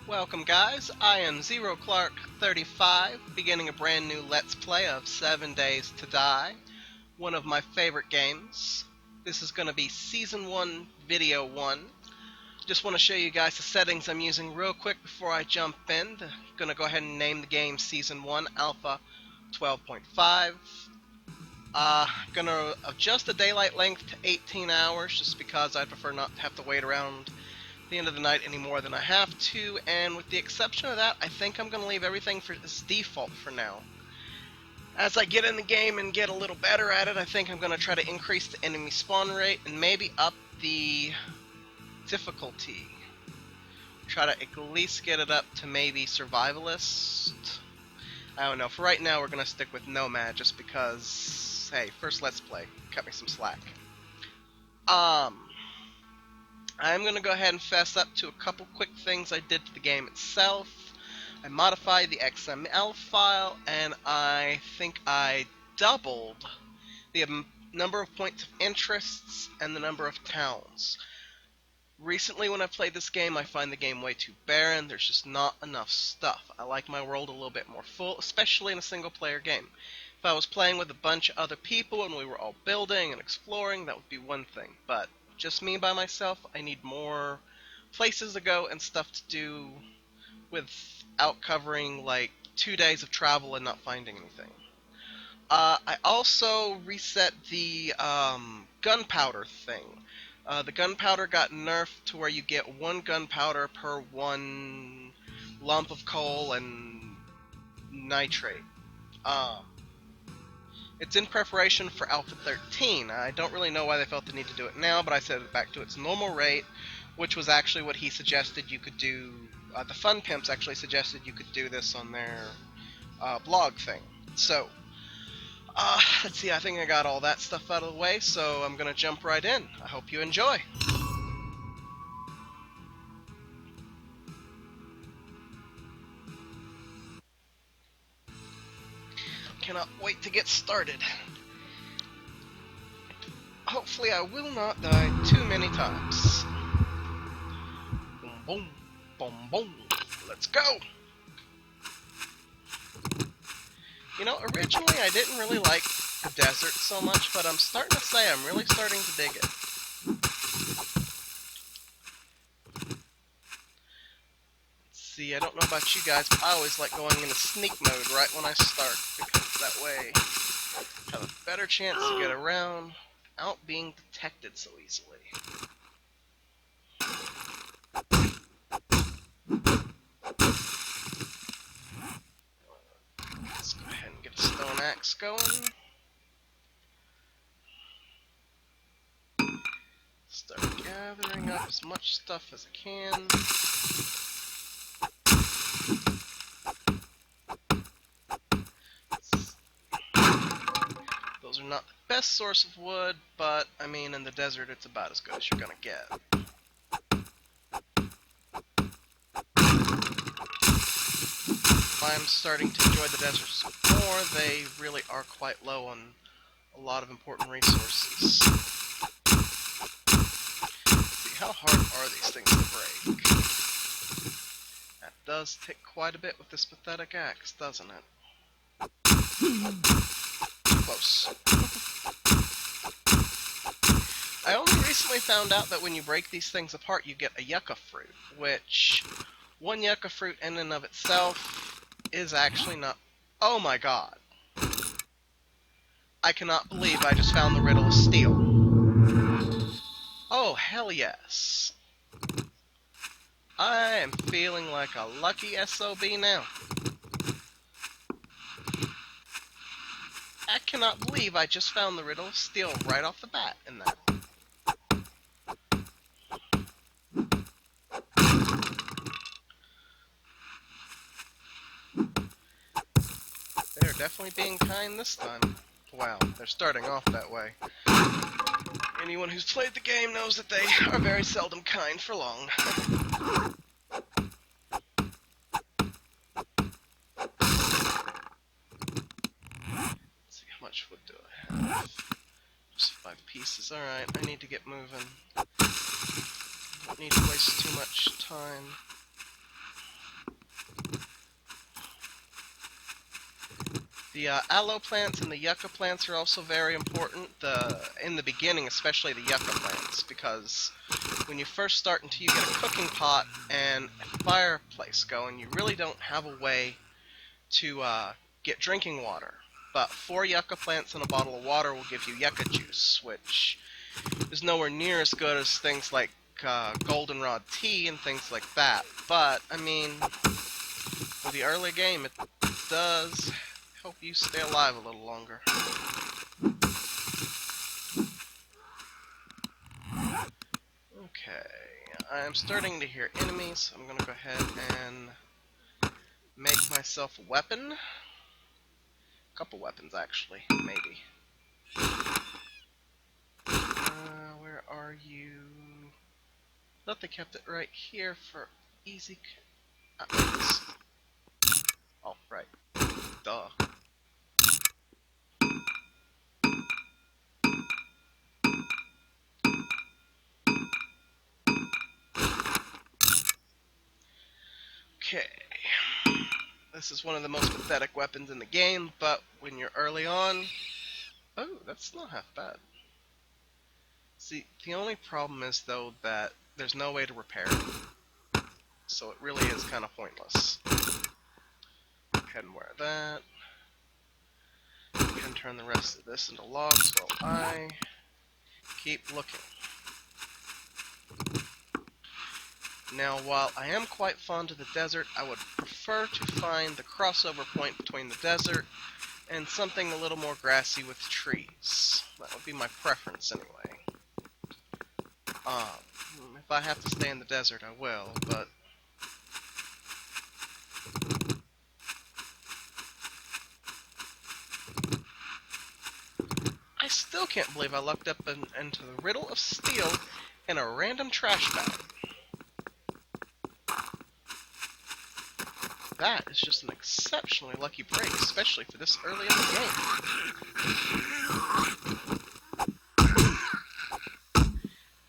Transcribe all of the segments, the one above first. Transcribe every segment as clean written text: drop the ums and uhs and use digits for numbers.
Welcome guys, I am ZeroClark35, beginning a brand new Let's Play of 7 Days to Die, one of my favorite games. This is going to be Season 1, Video 1. Just want to show you guys the settings I'm using real quick before I jump in. I'm going to go ahead and name the game Season 1 Alpha 12.5. Gonna adjust the daylight length to 18 hours just because I prefer not to have to wait around the end of the night any more than I have to, and with the exception of that, I think I'm going to leave everything as default for now. As I get in the game and get a little better at it, I think I'm going to try to increase the enemy spawn rate and maybe up the difficulty. Try to at least get it up to maybe Survivalist. I don't know, for right now we're going to stick with Nomad just because, hey, first Let's Play, cut me some slack. I'm going to go ahead and fess up to a couple quick things I did to the game itself. I modified the XML file, and I think I doubled the number of points of interests and the number of towns. Recently when I've played this game, I find the game way too barren. There's just not enough stuff. I like my world a little bit more full, especially in a single-player game. If I was playing with a bunch of other people and we were all building and exploring, that would be one thing, but just me by myself, I need more places to go and stuff to do without covering like 2 days of travel and not finding anything. I also reset the gunpowder thing. The gunpowder got nerfed to where you get 1 gunpowder per 1 lump of coal and nitrate. It's in preparation for Alpha 13. I don't really know why they felt the need to do it now, but I set it back to its normal rate, which was actually what he suggested you could do. The Fun Pimps actually suggested you could do this on their blog thing. So, let's see, I think I got all that stuff out of the way, so I'm going to jump right in. I hope you enjoy. Cannot wait to get started. Hopefully I will not die too many times. Boom, boom, boom, boom. Let's go! You know, originally I didn't really like the desert so much, but I'm starting to say I'm really starting to dig it. See, I don't know about you guys, but I always like going into sneak mode right when I start, because that way I have a better chance to get around without being detected so easily. Let's go ahead and get a stone axe going. Start gathering up as much stuff as I can. Those are not the best source of wood, but I mean in the desert it's about as good as you're gonna get. I'm starting to enjoy the deserts more. They really are quite low on a lot of important resources. Let's see, how hard are these things to break? That does take quite a bit with this pathetic axe, doesn't it? Close. I only recently found out that when you break these things apart, you get a yucca fruit, which 1 yucca fruit in and of itself is actually not... Oh my god. I cannot believe I just found the riddle of steel. Oh, hell yes. I am feeling like a lucky SOB now. I cannot believe I just found the riddle of steel right off the bat in that. They're definitely being kind this time. Wow, they're starting off that way. Anyone who's played the game knows that they are very seldom kind for long. Let's see, how much wood do I have? Just 5 pieces. Alright, I need to get moving. Don't need to waste too much time. The aloe plants and the yucca plants are also very important. In the beginning, especially the yucca plants, because when you first start until you get a cooking pot and a fireplace going, you really don't have a way to get drinking water. But 4 yucca plants and a bottle of water will give you yucca juice, which is nowhere near as good as things like goldenrod tea and things like that. But, I mean, for the early game, it does help you stay alive a little longer. Okay, I'm starting to hear enemies, so I'm going to go ahead and make myself a weapon. A couple weapons, actually, maybe. Where are you? I thought they kept it right here for easy... Oh, right. Duh. Okay. This is one of the most pathetic weapons in the game, but when you're early on... Oh, that's not half bad. See, the only problem is, though, that there's no way to repair it. So it really is kind of pointless. Go ahead and wear that. Can turn the rest of this into logs while I keep looking. Now, while I am quite fond of the desert, I would prefer to find the crossover point between the desert and something a little more grassy with trees. That would be my preference anyway. If I have to stay in the desert, I will, but... I still can't believe I lucked up into the riddle of steel in a random trash bag. That is just an exceptionally lucky break, especially for this early in the game.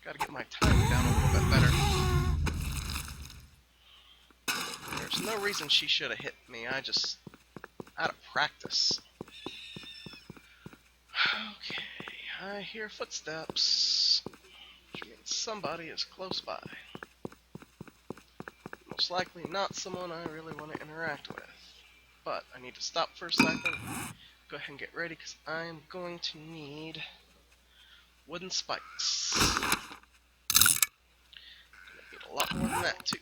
Gotta get my timing down a little bit better. There's no reason she should have hit me, I just... out of practice. Okay, I hear footsteps, which means somebody is close by. Most likely not someone I really want to interact with. But I need to stop for a second, go ahead and get ready, because I'm going to need wooden spikes. Gonna need a lot more than that, too.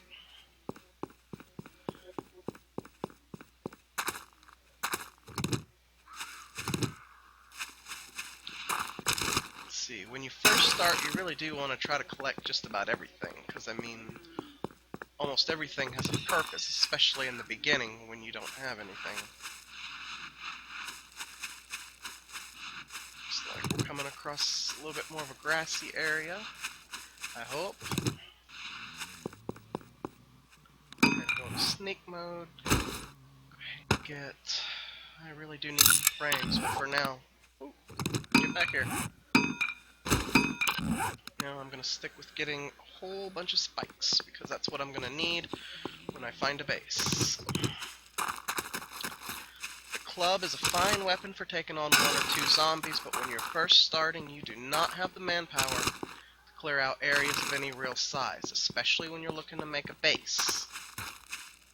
Let's see, when you first start, you really do want to try to collect just about everything, because, I mean, almost everything has a purpose, especially in the beginning when you don't have anything. Looks like we're coming across a little bit more of a grassy area, I hope. Go to sneak mode. I really do need frames, but for now... Ooh, get back here. Now I'm going to stick with getting a whole bunch of spikes, because that's what I'm going to need when I find a base. The club is a fine weapon for taking on 1 or 2 zombies, but when you're first starting, you do not have the manpower to clear out areas of any real size, especially when you're looking to make a base.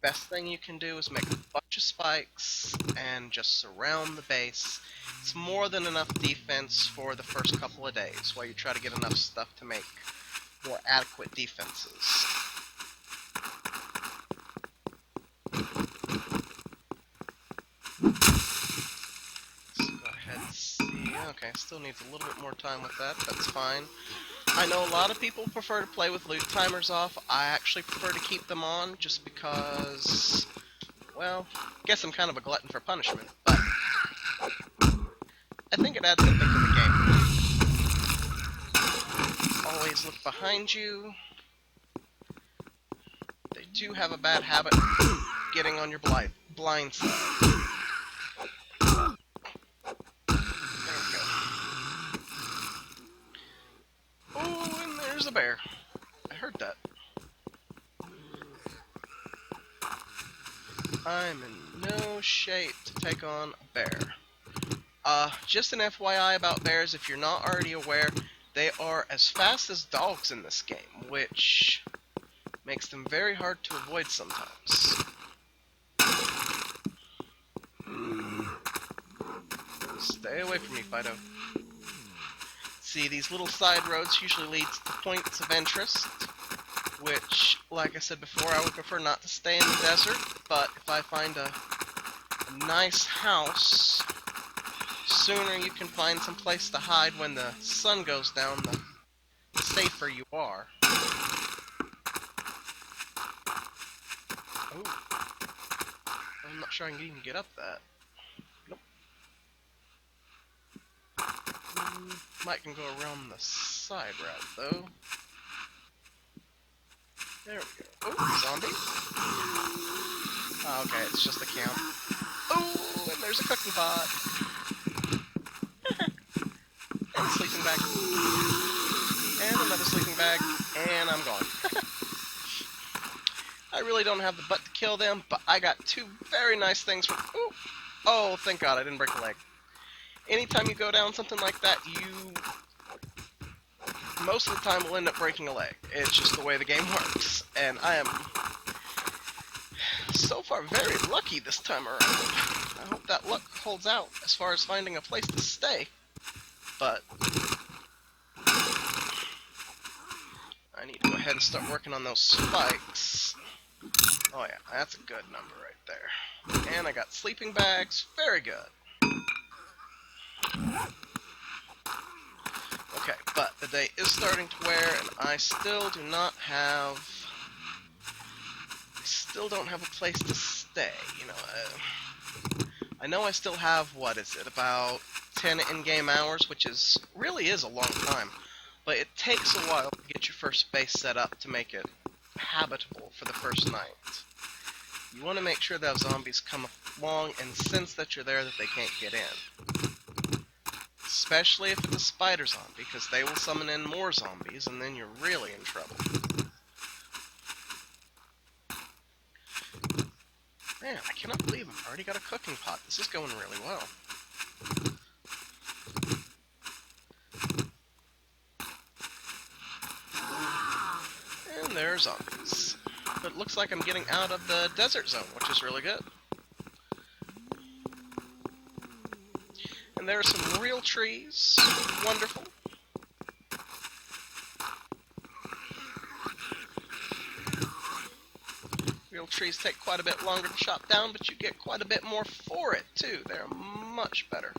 Best thing you can do is make a bunch of spikes and just surround the base. It's more than enough defense for the first couple of days, while you try to get enough stuff to make more adequate defenses. Let's go ahead and see. Okay, still needs a little bit more time with that. That's fine. I know a lot of people prefer to play with loot timers off. I actually prefer to keep them on just because, well, I guess I'm kind of a glutton for punishment, but I think it adds something to the game. Always look behind you. They do have a bad habit of getting on your blind side. There we go. Oh, and there's a bear. I heard that. I'm in no shape to take on a bear. Just an FYI about bears, if you're not already aware, they are as fast as dogs in this game, which makes them very hard to avoid sometimes. Stay away from me, Fido. See, these little side roads usually lead to points of interest, which, like I said before, I would prefer not to stay in the desert, but if I find a nice house, sooner you can find some place to hide when the sun goes down, the safer you are. Ooh. I'm not sure I can even get up that. Nope. Might can go around the side route, though. There we go. Oh, zombie. Oh, okay, it's just a camp. Oh, and there's a cooking pot. And a sleeping bag. And another sleeping bag. And I'm gone. I really don't have the butt to kill them, but I got two very nice things from... Ooh. Oh, thank God I didn't break a leg. Anytime you go down something like that, you... most of the time will end up breaking a leg. It's just the way the game works. And I am... so far very lucky this time around. I hope that luck holds out as far as finding a place to stay. But... I need to go ahead and start working on those spikes. Oh yeah, that's a good number right there. And I got sleeping bags. Very good. Okay, but the day is starting to wear, and I still do not have... don't have a place to stay, you know. I know I still have, what is it, about 10 in-game hours, which really is a long time. But it takes a while to get your first base set up to make it habitable for the first night. You want to make sure that zombies come along and sense that you're there, that they can't get in. Especially if it's a spider zombie, because they will summon in more zombies, and then you're really in trouble. Man, I cannot believe I've already got a cooking pot. This is going really well. And there are zombies. But it looks like I'm getting out of the desert zone, which is really good. And there are some real trees. Wonderful. Real trees take quite a bit longer to chop down, but you get quite a bit more for it, too. They're much better.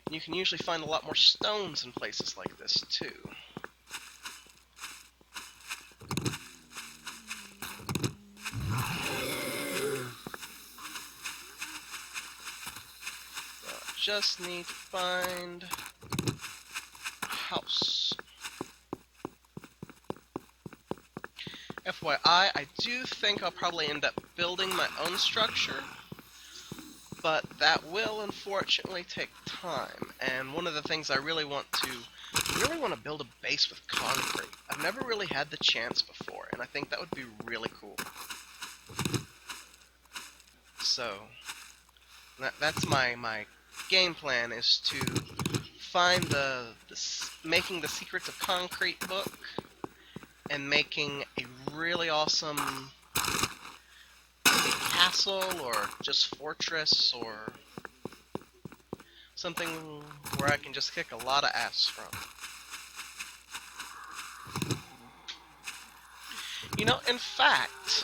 You can usually find a lot more stones in places like this, too. Just need to find a house. FYI, I do think I'll probably end up building my own structure, but that will unfortunately take time. And one of the things I really want to build a base with concrete. I've never really had the chance before, and I think that would be really cool. So that's my game plan, is to find making the Secrets of Concrete book and making a really awesome castle or just fortress or something where I can just kick a lot of ass from. You know, in fact,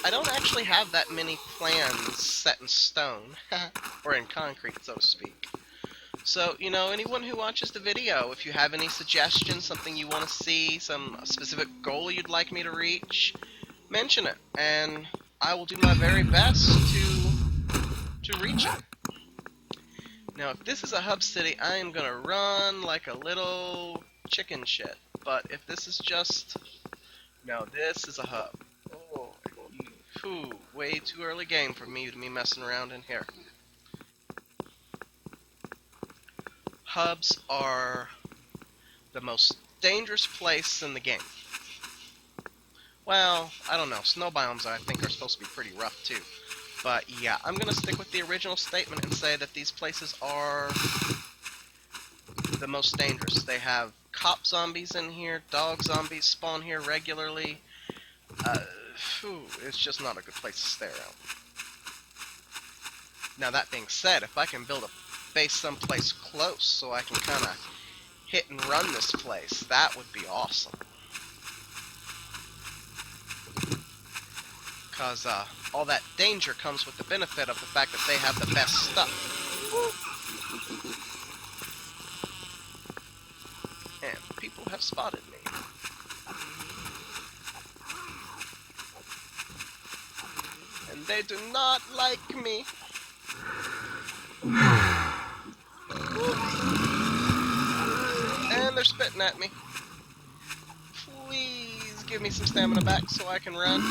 I don't actually have that many plans set in stone, or in concrete, so to speak. So, you know, anyone who watches the video, if you have any suggestions, something you want to see, some specific goal you'd like me to reach, mention it, and I will do my very best to reach it. Now, if this is a hub city, I am gonna run like a little chicken shit. But if this is just... no, this is a hub. Oh, way too early game for me to be messing around in here. Hubs are the most dangerous place in the game. Well, I don't know. Snow biomes, I think, are supposed to be pretty rough, too. But yeah, I'm gonna stick with the original statement and say that these places are the most dangerous. They have cop zombies in here, dog zombies spawn here regularly. It's just not a good place to stay around. Now that being said, if I can build a base someplace close so I can kind of hit and run this place, that would be awesome. Because all that danger comes with the benefit of the fact that they have the best stuff. And people have spotted me. And they do not like me. And they're spitting at me. Please give me some stamina back so I can run.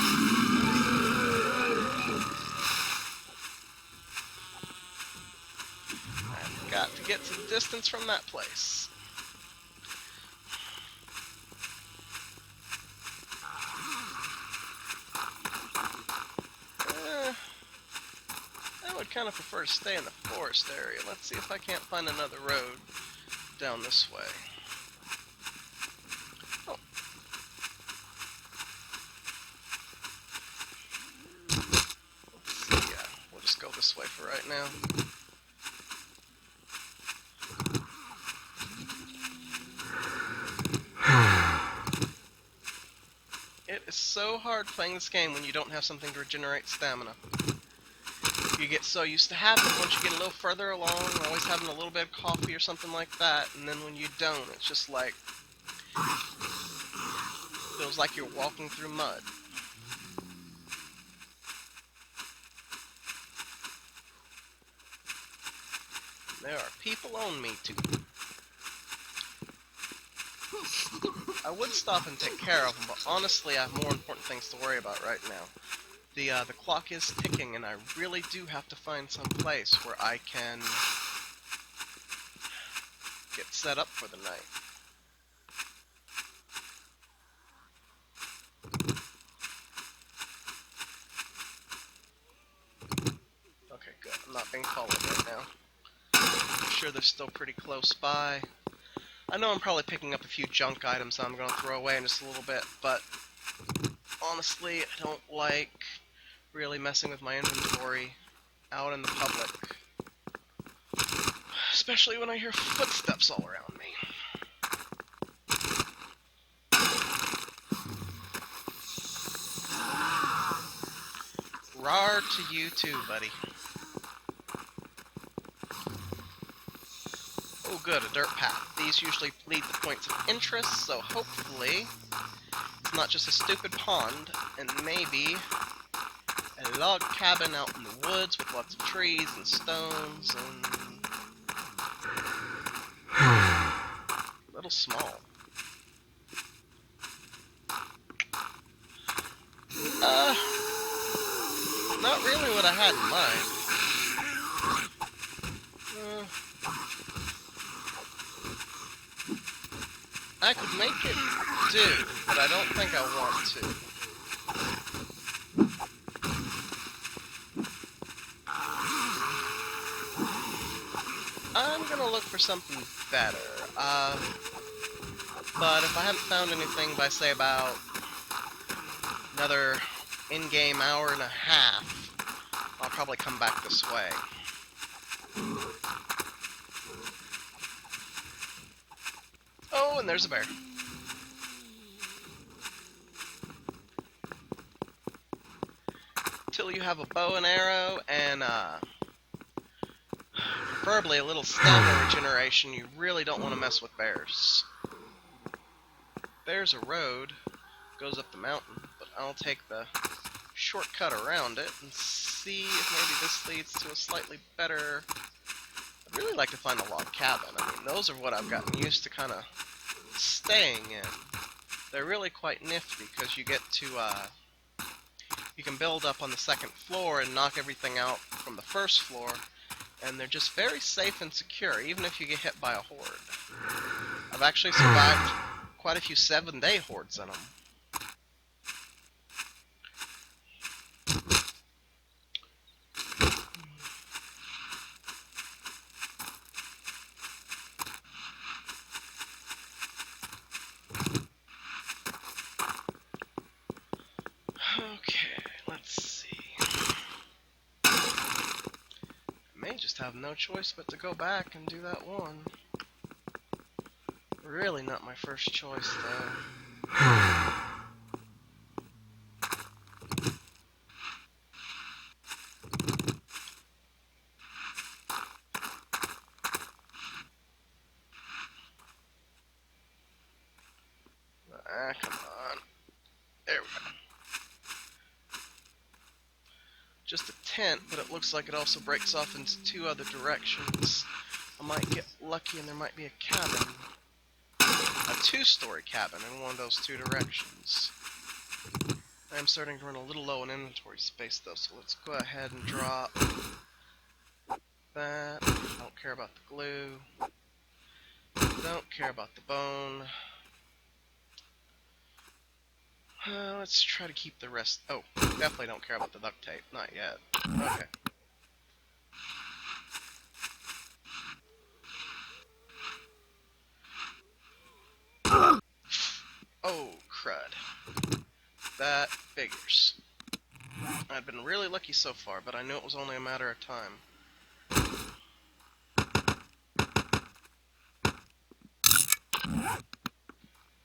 I've got to get some distance from that place. I would kind of prefer to stay in the forest area. Let's see if I can't find another road down this way. Oh. Let's see, yeah, we'll just go this way for right now. It is so hard playing this game when you don't have something to regenerate stamina. You get so used to having it. Once you get a little further along, always having a little bit of coffee or something like that, and then when you don't, it's just like, feels like you're walking through mud. There are people on me too. I would stop and take care of them, but honestly, I have more important things to worry about right now. The clock is ticking, and I really do have to find some place where I can get set up for the night. Okay, good. I'm not being followed right now. I'm sure they're still pretty close by. I know I'm probably picking up a few junk items I'm going to throw away in just a little bit, but honestly, I don't like really messing with my inventory out in the public. Especially when I hear footsteps all around me. Rawr to you too, buddy. Oh good, a dirt path. These usually lead to points of interest, so hopefully it's not just a stupid pond, and maybe a log cabin out in the woods with lots of trees and stones and a little small. Not really what I had in mind. I could make it do, but I don't think I want to. I'm gonna look for something better. But if I haven't found anything by, say, about another in-game hour and a half, I'll probably come back this way. Oh, and there's a bear. Till you have a bow and arrow and preferably a little stamina regeneration, you really don't want to mess with bears. There's a road, goes up the mountain, but I'll take the shortcut around it and see if maybe this leads to a slightly better... I'd really like to find a log cabin. I mean, those are what I've gotten used to kind of staying in. They're really quite nifty because you get to, you can build up on the second floor and knock everything out from the first floor, and they're just very safe and secure, even if you get hit by a horde. I've actually survived quite a few 7-day hordes in them. just have no choice but to go back and do that one. Really not my first choice, though. Ah, come on. There we go. Just a tent, but it looks like it also breaks off into two other directions. I might get lucky and there might be a cabin. A two-story cabin in one of those two directions. I'm starting to run a little low on inventory space though, so let's go ahead and drop that. Don't care about the glue. Don't care about the bone. Let's try to keep the rest. Oh, definitely don't care about the duct tape. Not yet. Okay. Oh, crud. That figures. I've been really lucky so far, but I knew it was only a matter of time.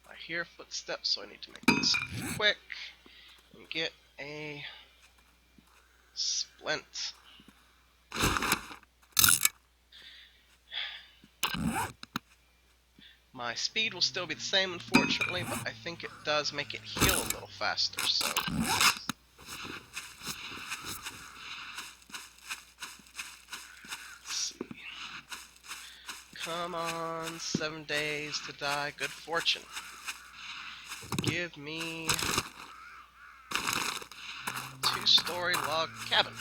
I hear footsteps, so I need to make this quick and get a splint. My speed will still be the same, unfortunately, but I think it does make it heal a little faster, so... Let's see. Come on, 7 days to die, good fortune. Give me... two-story log cabin.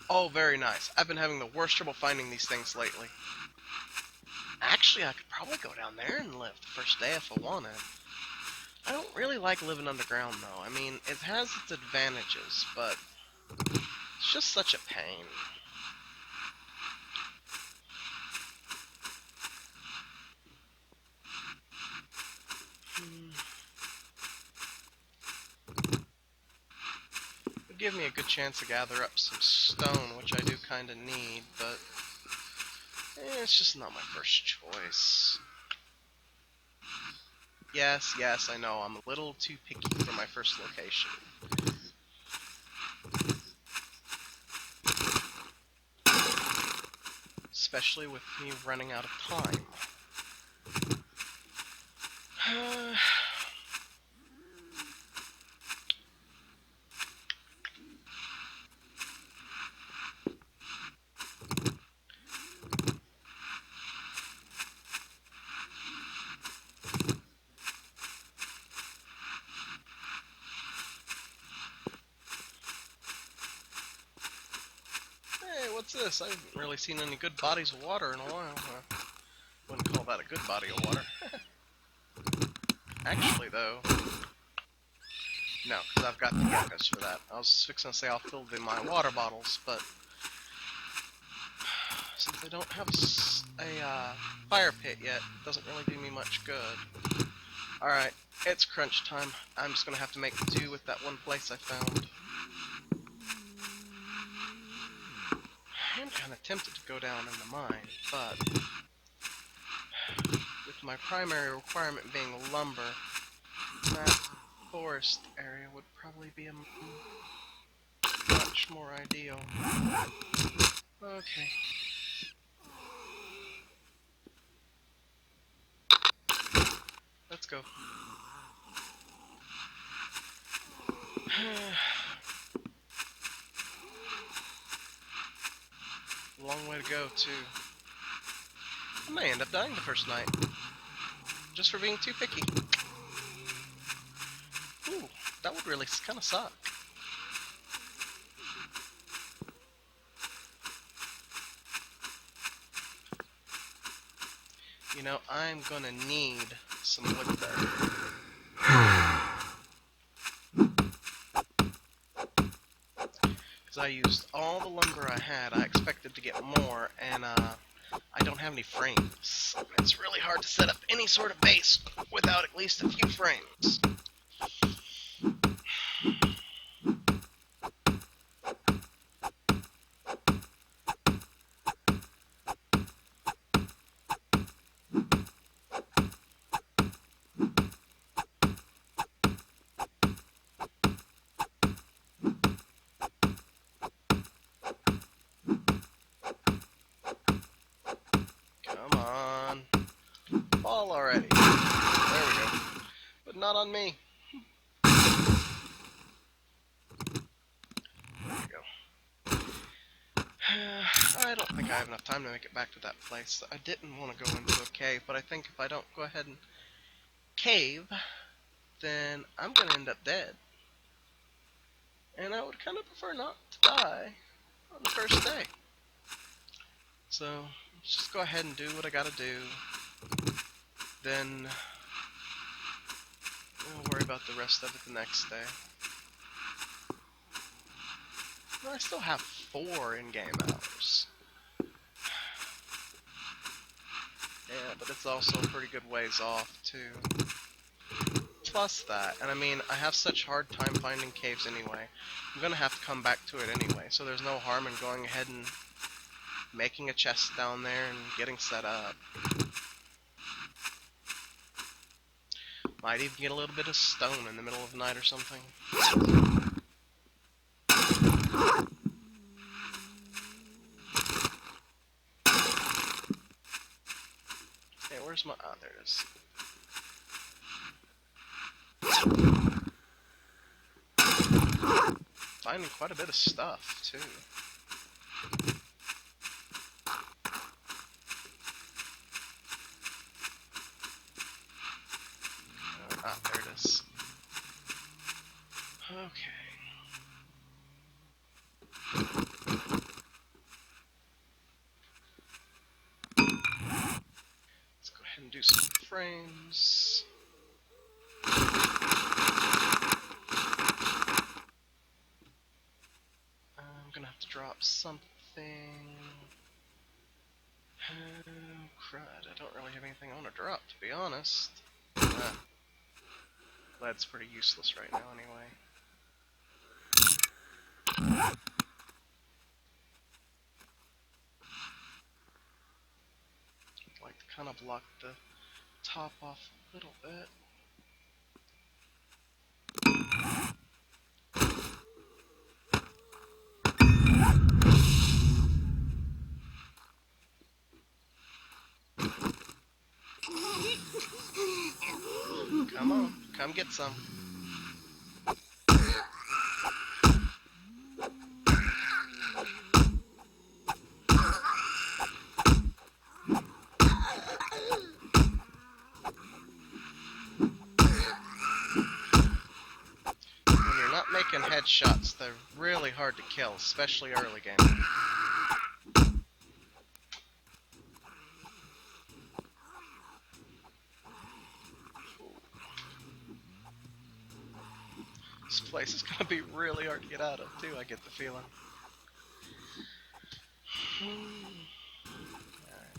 Oh, very nice. I've been having the worst trouble finding these things lately. Actually, I could probably go down there and live the first day if I wanted. I don't really like living underground, though. I mean, it has its advantages, but it's just such a pain. It'd give me a good chance to gather up some stone, which I do kind of need, but it's just not my first choice. Yes, I know, I'm a little too picky for my first location. Especially with me running out of time. Hey, what's this? I haven't really seen any good bodies of water in a while. Wouldn't call that a good body of water. Actually, though... No, because I've got the geckos for that. I was fixing to say I'll fill my water bottles, but... since I don't have a fire pit yet, it doesn't really do me much good. Alright, it's crunch time. I'm just gonna have to make do with that one place I found. I'm kind of tempted to go down in the mine, but with my primary requirement being lumber, that forest area would probably be a much more ideal. Okay. Let's go. Long way to go, too. I may end up dying the first night. Just for being too picky. Ooh, that would really kind of suck. You know, I'm gonna need some wood though. Because I used all the lumber I had, I expected to get more, and I don't have any frames. It's really hard to set up any sort of base without at least a few frames. not on me. There we go. I don't think I have enough time to make it back to that place. I didn't want to go into a cave, but I think if I don't go ahead and cave, then I'm going to end up dead. And I would kind of prefer not to die on the first day. So, let's just go ahead and do what I gotta do. Then, we'll worry about the rest of it the next day. Well, I still have 4 in-game hours. Yeah, but it's also a pretty good ways off, too. Plus that, and I mean, I have such hard time finding caves anyway. I'm gonna have to come back to it anyway, so there's no harm in going ahead and making a chest down there and getting set up. Might even get a little bit of stone in the middle of the night or something. Hey, where's my... Ah, there it is. Finding quite a bit of stuff, too. Ah, there it is. Okay. Let's go ahead and do some frames. I'm gonna have to drop something. Oh, crud. I don't really have anything I want to drop, to be honest. Lead's pretty useless right now, anyway. I'd like to kind of block the top off a little bit. Come on, come get some. When you're not making headshots, they're really hard to kill, especially early game. This place is gonna be really hard to get out of, too, I get the feeling. Alright,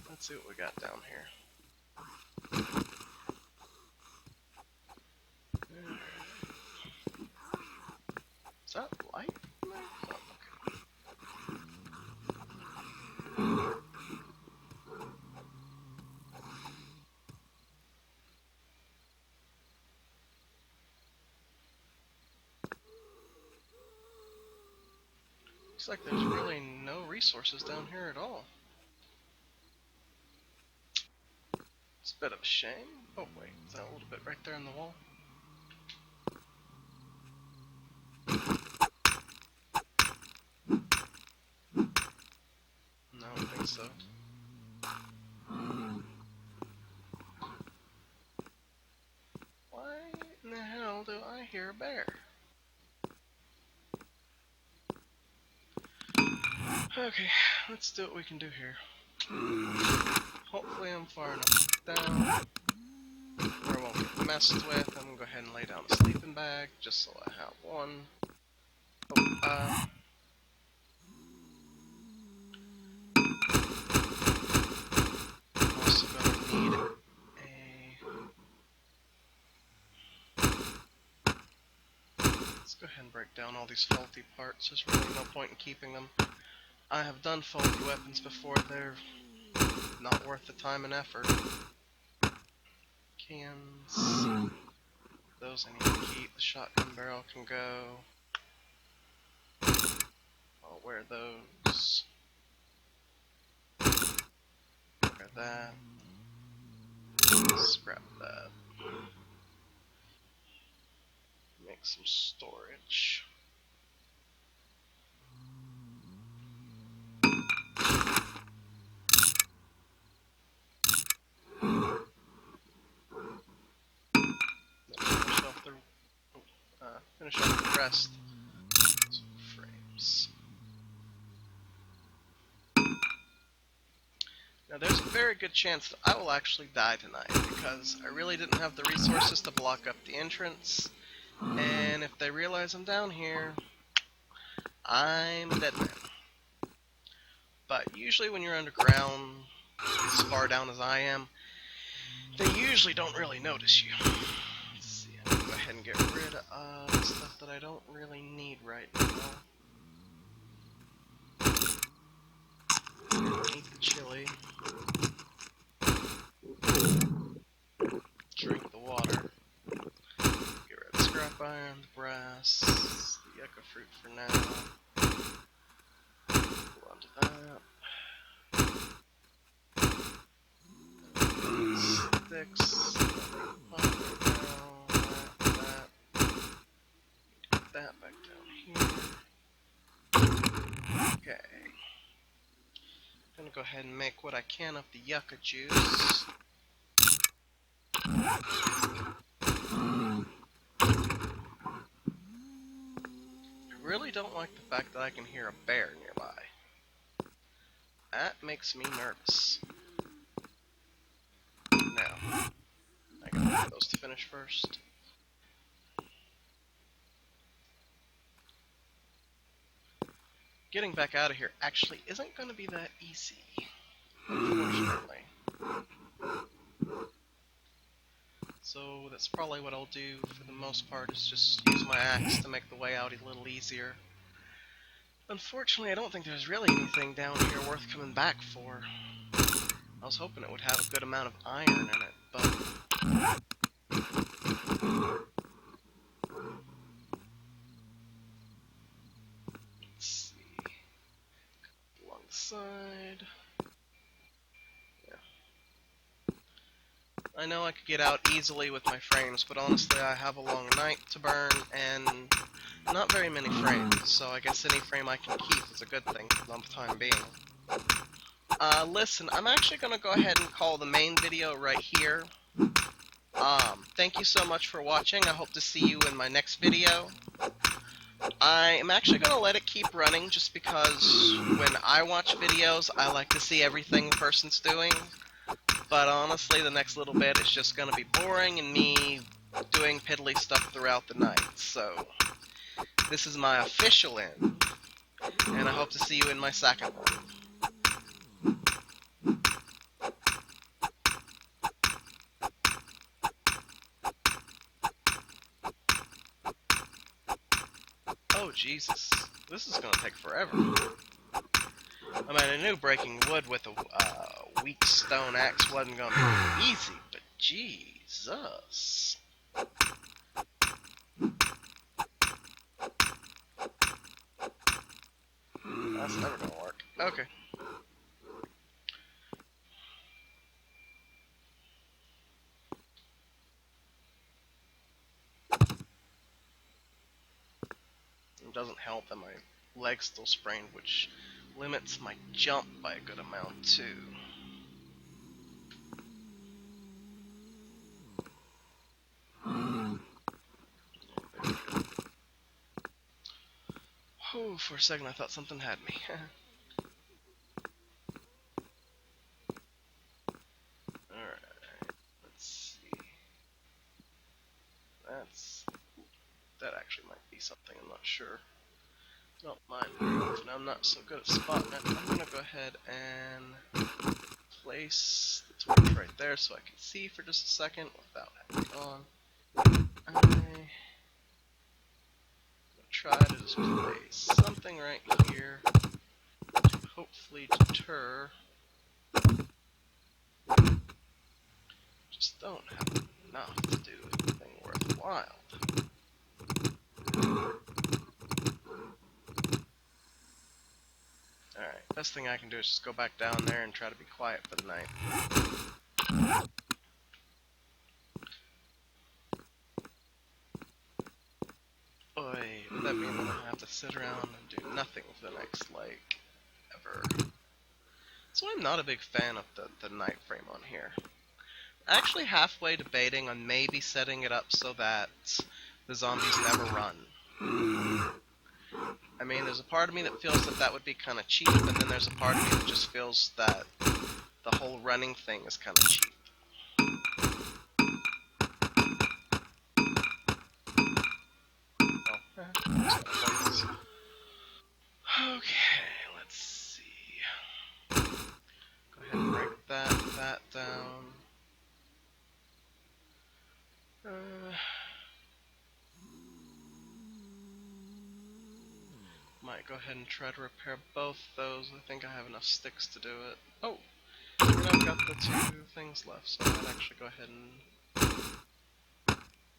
let's see what we got down here. Is that light? Oh, okay. Looks like there's really no resources down here at all. It's a bit of a shame. Oh wait, is that a little bit right there in the wall? No, I don't think so. Why in the hell do I hear a bear? Okay, let's do what we can do here. Hopefully I'm far enough down where I won't get messed with. I'm gonna go ahead and lay down a sleeping bag, just so I have one. Oh, I'm also gonna need a... Let's go ahead and break down all these faulty parts. There's really no point in keeping them. I have done faulty weapons before. They're not worth the time and effort. Cans. Those I need to keep. The shotgun barrel can go. I'll wear those. Wear that. Scrap that. make some storage. Finish off the rest. Frames. Now there's a very good chance that I will actually die tonight because I really didn't have the resources to block up the entrance, and if they realize I'm down here, I'm a dead man. But usually when you're underground, as far down as I am, they usually don't really notice you. Let's see, I'm gonna go ahead and get rid of stuff that I don't really need right now. Eat the chili. Drink the water. Get rid of the scrap iron, the brass, the yucca fruit for now. Go on to that. Sticks. That back down here. Okay. I'm gonna go ahead and make what I can of the yucca juice. I really don't like the fact that I can hear a bear nearby. That makes me nervous. Now, I gotta wait for those to finish first. Getting back out of here actually isn't going to be that easy, unfortunately. So that's probably what I'll do for the most part, is just use my axe to make the way out a little easier. Unfortunately, I don't think there's really anything down here worth coming back for. I was hoping it would have a good amount of iron in it, but... let's see... along the side... yeah. I know I could get out easily with my frames, but honestly I have a long night to burn, and not very many frames, so I guess any frame I can keep is a good thing for the time being. Listen, I'm actually going to go ahead and call the main video right here. Thank you so much for watching. I hope to see you in my next video. I am actually going to let it keep running just because when I watch videos, I like to see everything the person's doing. But honestly, the next little bit is just going to be boring and me doing piddly stuff throughout the night. So, this is my official end, and I hope to see you in my second one. Oh Jesus, this is gonna take forever. I mean, I knew breaking wood with a weak stone axe wasn't gonna be easy, but Jesus. That's never gonna work. Okay. It doesn't help that my leg's still sprained, which limits my jump by a good amount too. Oh, for a second I thought something had me. Alright, let's see. That actually might be something, I'm not sure. Don't mind me, I'm not so good at spotting it. I'm gonna go ahead and place the torch right there so I can see for just a second without having it on. I'm gonna try to just place something right here to hopefully deter. Just don't have enough to do anything worthwhile. Alright, best thing I can do is just go back down there and try to be quiet for the night. mean that I have to sit around and do nothing for the next, like, ever. So I'm not a big fan of the night frame on here. Actually halfway debating on maybe setting it up so that the zombies never run. I mean, there's a part of me that feels that that would be kind of cheap, and then there's a part of me that just feels that the whole running thing is kind of cheap. Okay, let's see. Go ahead and break that down. Might go ahead and try to repair both those. I think I have enough sticks to do it. Oh, and I've got the 2 things left, so I might actually go ahead and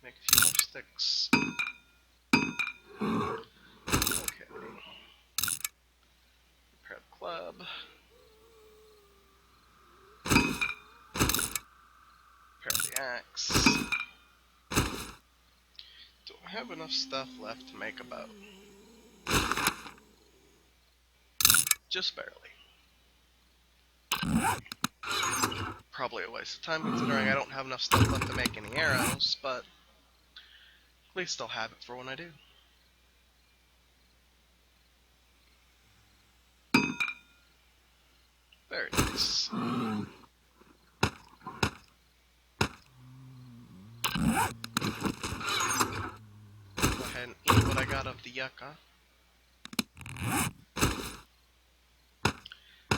make a few more sticks. Okay. Repair the club. Repair the axe. Do I have enough stuff left to make a bow? Just barely. Probably a waste of time considering I don't have enough stuff left to make any arrows, but at least I'll have it for when I do. Very nice. Go ahead and eat what I got of the yucca.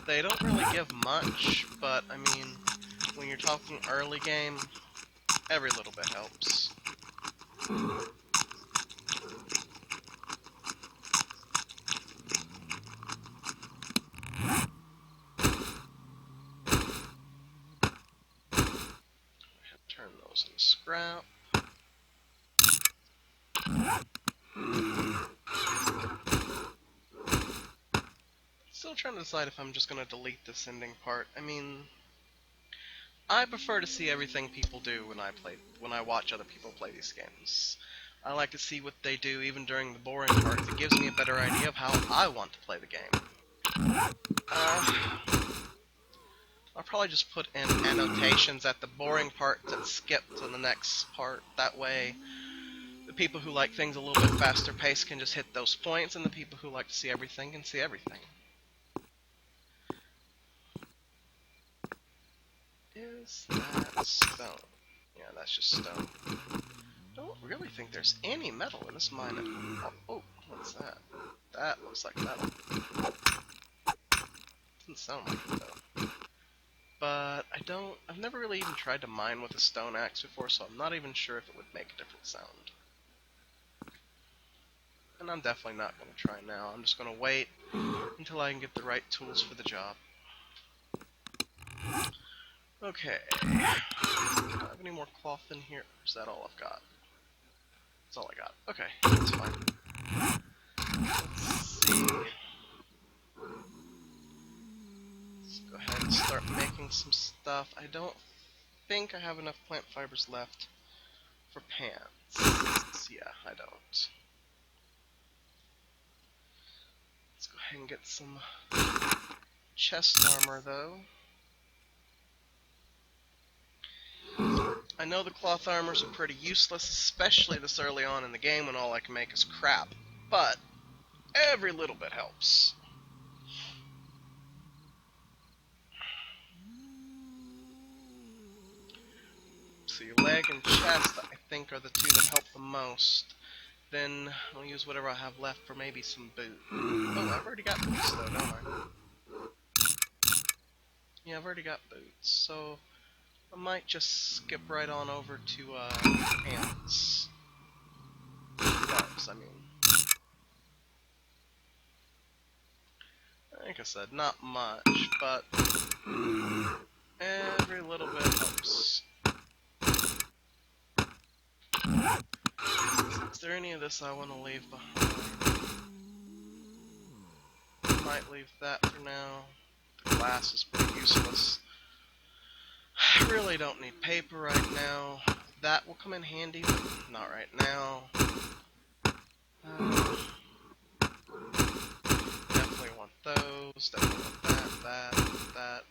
They don't really give much, but I mean, when you're talking early game, every little bit helps. Turn those into scrap. Still trying to decide if I'm just going to delete this ending part. I mean, I prefer to see everything people do when I watch other people play these games. I like to see what they do even during the boring parts. It gives me a better idea of how I want to play the game. I'll probably just put in annotations at the boring part that skip to the next part. That way, the people who like things a little bit faster paced can just hit those points, and the people who like to see everything can see everything. Is that stone? Yeah, that's just stone. Don't really think there's any metal in this mine at all. Oh, what's that? That looks like metal. Doesn't sound like it though. But I've never really even tried to mine with a stone axe before, so I'm not even sure if it would make a different sound. And I'm definitely not going to try now. I'm just going to wait until I can get the right tools for the job. Okay. Do I have any more cloth in here? Or is that all I've got? That's all I got. Okay, that's fine. Let's see. Let's go ahead and start making some stuff. I don't think I have enough plant fibers left for pants. Yeah, I don't. Let's go ahead and get some chest armor, though. I know the cloth armors are pretty useless, especially this early on in the game when all I can make is crap, but every little bit helps. So your leg and chest, I think, are the 2 that help the most. Then I'll use whatever I have left for maybe some boot. Oh, I've already got boots though, don't I? Yeah, I've already got boots, so I might just skip right on over to pants. Gloves, I mean. Like I said, not much, but every little bit helps. Is there any of this I want to leave behind? Might leave that for now. The glass is pretty useless. I really don't need paper right now. That will come in handy, but not right now. We'll step with that.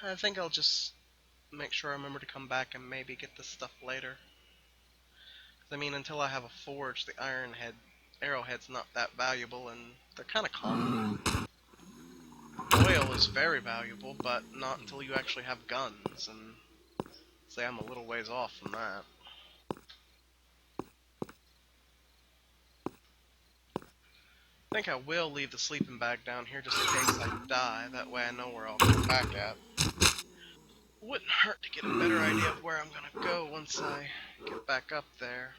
I think I'll just make sure I remember to come back and maybe get this stuff later. I mean, until I have a forge, the arrowhead's not that valuable, and they're kind of common. Oil is very valuable, but not until you actually have guns, and say I'm a little ways off from that. I think I will leave the sleeping bag down here just in case I die, that way I know where I'll come back at. Wouldn't hurt to get a better idea of where I'm gonna go once I get back up there.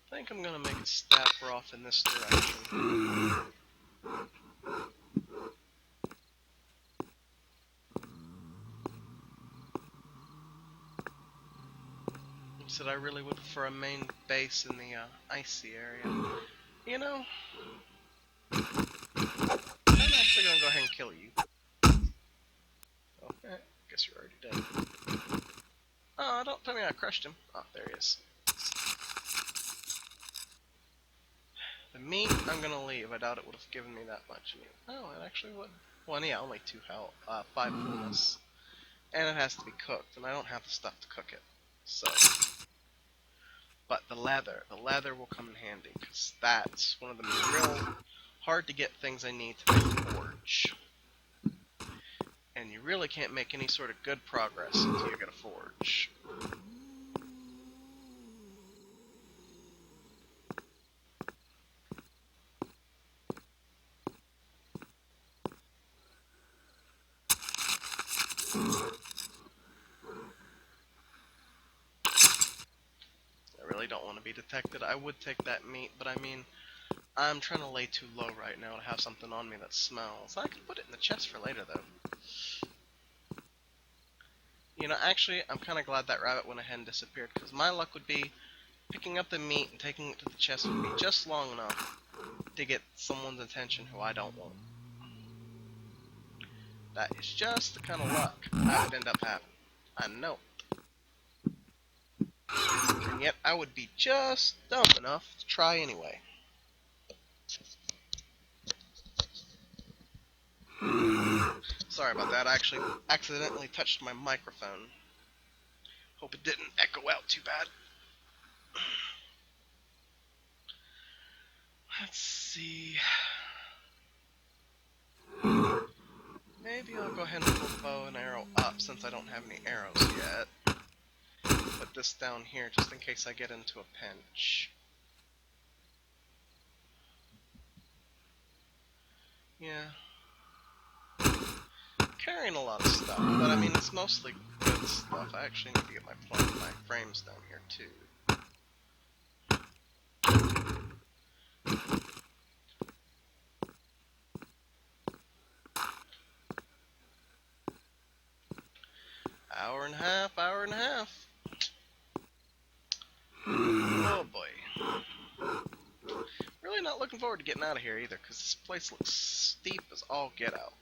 I think I'm gonna make a stapper off in this direction. Said I really would prefer a main base in the icy area. You know, I'm actually gonna go ahead and kill you. Okay, guess you're already dead. Oh, don't tell me I crushed him. Oh, there he is. The meat I'm gonna leave. I doubt it would have given me that much meat. Oh, it actually would. Well, yeah, only 2 health, 5 fullness. And it has to be cooked, and I don't have the stuff to cook it. So, but the leather will come in handy, because that's one of the real hard to get things I need to make a forge. And you really can't make any sort of good progress until you get a forge. I really don't want to be detected. I would take that meat, but I mean, I'm trying to lay too low right now to have something on me that smells. I could put it in the chest for later, though. You know, actually, I'm kind of glad that rabbit went ahead and disappeared, because my luck would be picking up the meat and taking it to the chest would be just long enough to get someone's attention who I don't want. That is just the kind of luck I would end up having. I know. And yet, I would be just dumb enough to try anyway. Sorry about that, I actually accidentally touched my microphone. Hope it didn't echo out too bad. Let's see. Maybe I'll go ahead and pull the bow and arrow up since I don't have any arrows yet. Put this down here just in case I get into a pinch. Yeah. Carrying a lot of stuff, but I mean it's mostly good stuff. I actually need to get my frames down here too. Hour and a half. Oh boy. Really not looking forward to getting out of here either, because this place looks steep as all get out.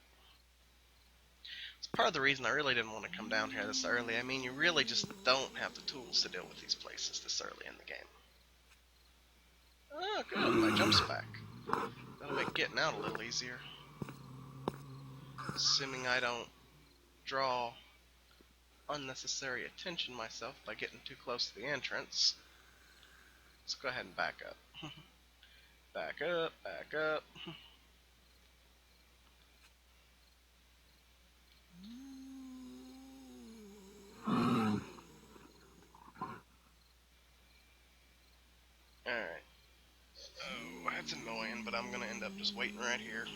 It's part of the reason I really didn't want to come down here this early. I mean, you really just don't have the tools to deal with these places this early in the game. Oh, good, my jump's back. That'll make getting out a little easier. Assuming I don't draw unnecessary attention myself by getting too close to the entrance. Let's go ahead and back up. Back up, back up. Alright. Oh, that's annoying, but I'm gonna end up just waiting right here.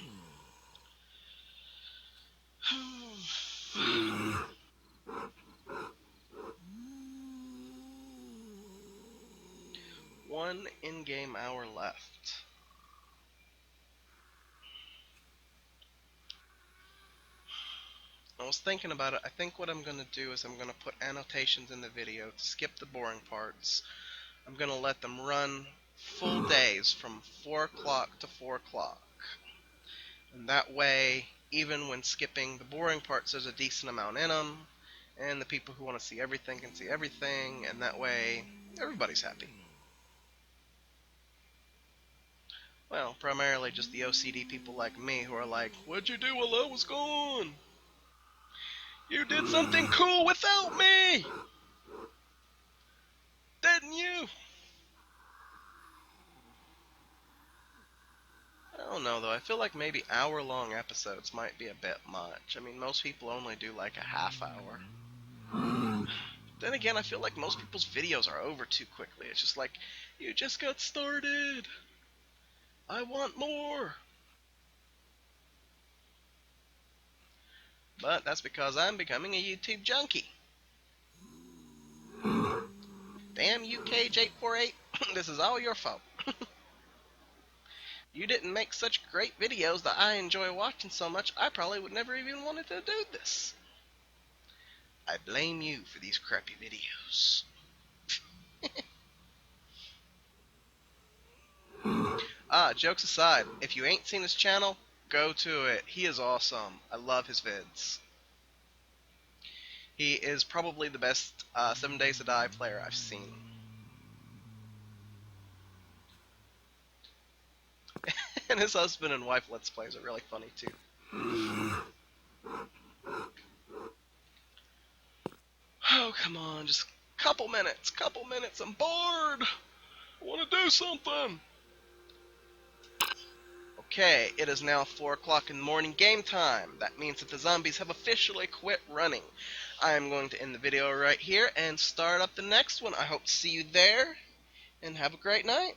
One in-game hour left. I was thinking about it. I think what I'm going to do is I'm going to put annotations in the video to skip the boring parts. I'm going to let them run full days from 4 o'clock to 4 o'clock. And that way, even when skipping the boring parts, there's a decent amount in them, and the people who want to see everything can see everything, and that way, everybody's happy. Well, primarily just the OCD people like me who are like, what'd you do while I was gone? You did something cool without me! Didn't you? I don't know though, I feel like maybe hour-long episodes might be a bit much. I mean, most people only do like a half hour. Then again, I feel like most people's videos are over too quickly. It's just like, you just got started! I want more! But that's because I'm becoming a YouTube junkie. Damn you, KJ48, this is all your fault. You didn't make such great videos that I enjoy watching so much, I probably would never even wanted to do this. I blame you for these crappy videos. Jokes aside, if you ain't seen his channel, go to it. He is awesome. I love his vids. He is probably the best 7 Days to Die player I've seen. And his husband and wife Let's Plays are really funny too. Oh, come on, just couple minutes, I'm bored! I want to do something! Okay, it is now 4 o'clock in the morning game time. That means that the zombies have officially quit running. I am going to end the video right here and start up the next one. I hope to see you there, and have a great night.